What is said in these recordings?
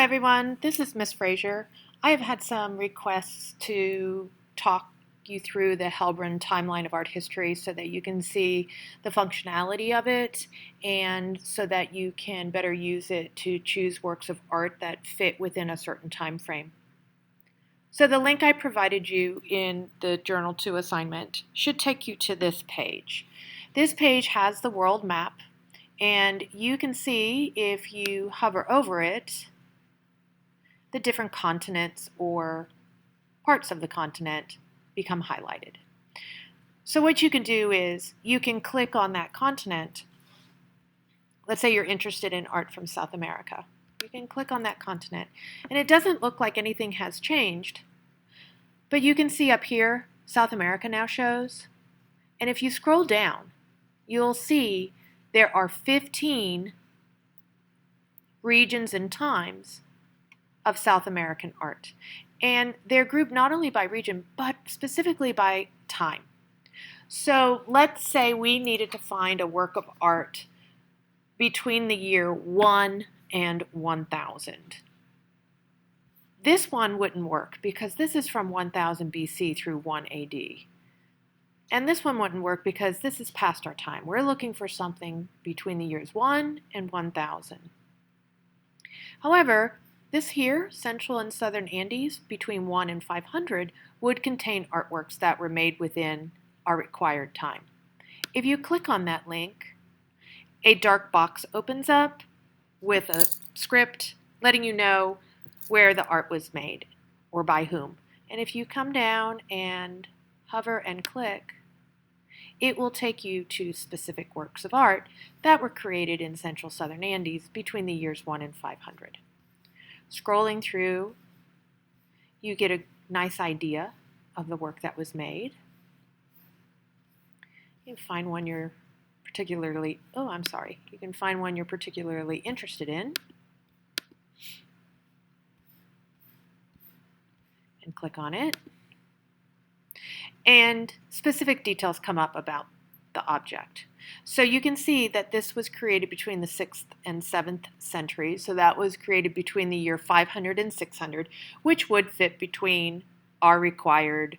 everyone, this is Miss Frazier. I have had some requests to talk you through the Helbrun timeline of art history so that you can see the functionality of it and so that you can better use it to choose works of art that fit within a certain time frame. So the link I provided you in the Journal 2 assignment should take you to this page. This page has the world map, and you can see if you hover over it the different continents or parts of the continent become highlighted. So what you can do is you can click on that continent. Let's say you're interested in art from South America. You can click on that continent, and it doesn't look like anything has changed, but you can see up here South America now shows, and if you scroll down, you'll see there are 15 regions and times of South American art. And they're grouped not only by region, but specifically by time. So let's say we needed to find a work of art between the year 1 and 1000. This one wouldn't work because this is from 1000 BC through 1 AD. And this one wouldn't work because this is past our time. We're looking for something between the years 1 and 1000. However, this here, Central and Southern Andes, between 1 and 500, would contain artworks that were made within our required time. If you click on that link, a dark box opens up with a script letting you know where the art was made or by whom. And if you come down and hover and click, it will take you to specific works of art that were created in Central Southern Andes between the years 1 and 500. Scrolling through, you get a nice idea of the work that was made. You can find one you're particularly interested in and click on it. And specific details come up about the object. So you can see that this was created between the 6th and 7th centuries. So that was created between the year 500 and 600, which would fit between our required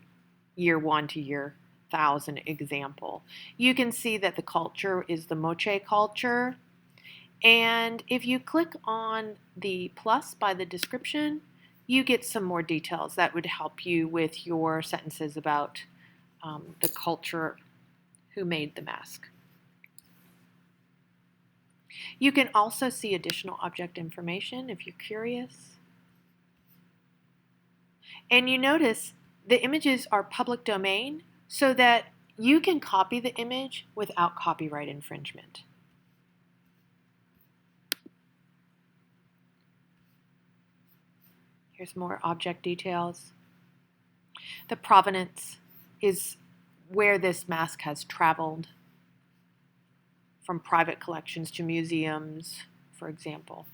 year 1 to year 1000 example. You can see that the culture is the Moche culture. And if you click on the plus by the description, you get some more details that would help you with your sentences about the culture who made the mask. You can also see additional object information if you're curious. And you notice the images are public domain so that you can copy the image without copyright infringement. Here's more object details. The provenance is where this mask has traveled, from private collections to museums, for example.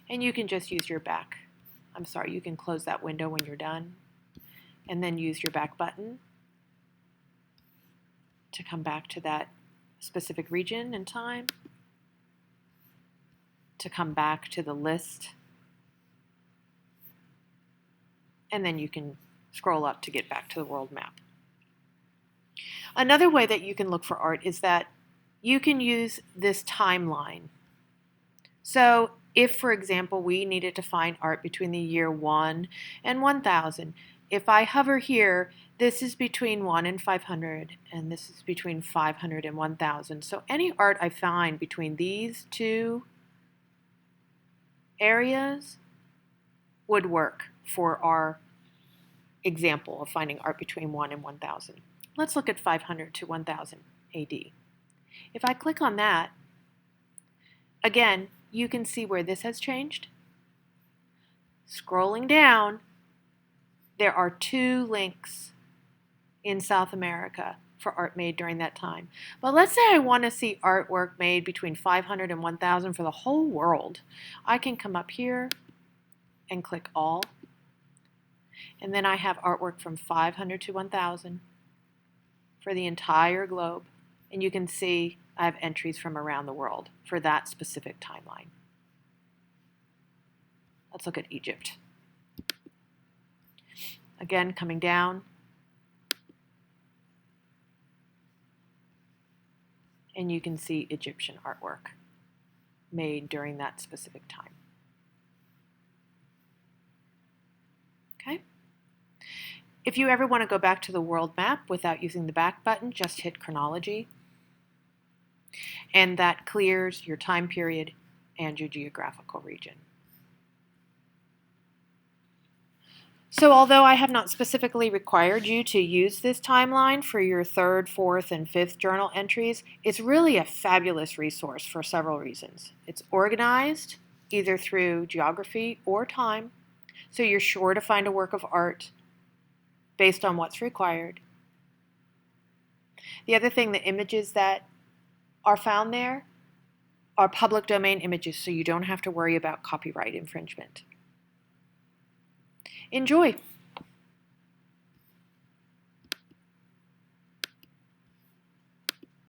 And you can just use your back. You can close that window when you're done, and then use your back button to come back to that specific region and time, to come back to the list, and then you can scroll up to get back to the world map. Another way that you can look for art is that you can use this timeline. So if, for example, we needed to find art between the year 1 and 1000, if I hover here, this is between 1 and 500, and this is between 500 and 1000. So any art I find between these two areas would work for our example of finding art between 1 and 1000. Let's look at 500 to 1000 AD. If I click on that, again, you can see where this has changed. Scrolling down, there are 2 links in South America for art made during that time. But let's say I want to see artwork made between 500 and 1000 for the whole world. I can come up here and click all. And then I have artwork from 500 to 1000 for the entire globe. And you can see I have entries from around the world for that specific timeline. Let's look at Egypt. Again, coming down. And you can see Egyptian artwork made during that specific time. Okay. If you ever want to go back to the world map without using the back button, just hit chronology. And that clears your time period and your geographical region. So although I have not specifically required you to use this timeline for your 3rd, 4th, and 5th journal entries, it's really a fabulous resource for several reasons. It's organized either through geography or time, so you're sure to find a work of art based on what's required. The other thing, the images that are found there are public domain images, so you don't have to worry about copyright infringement. Enjoy!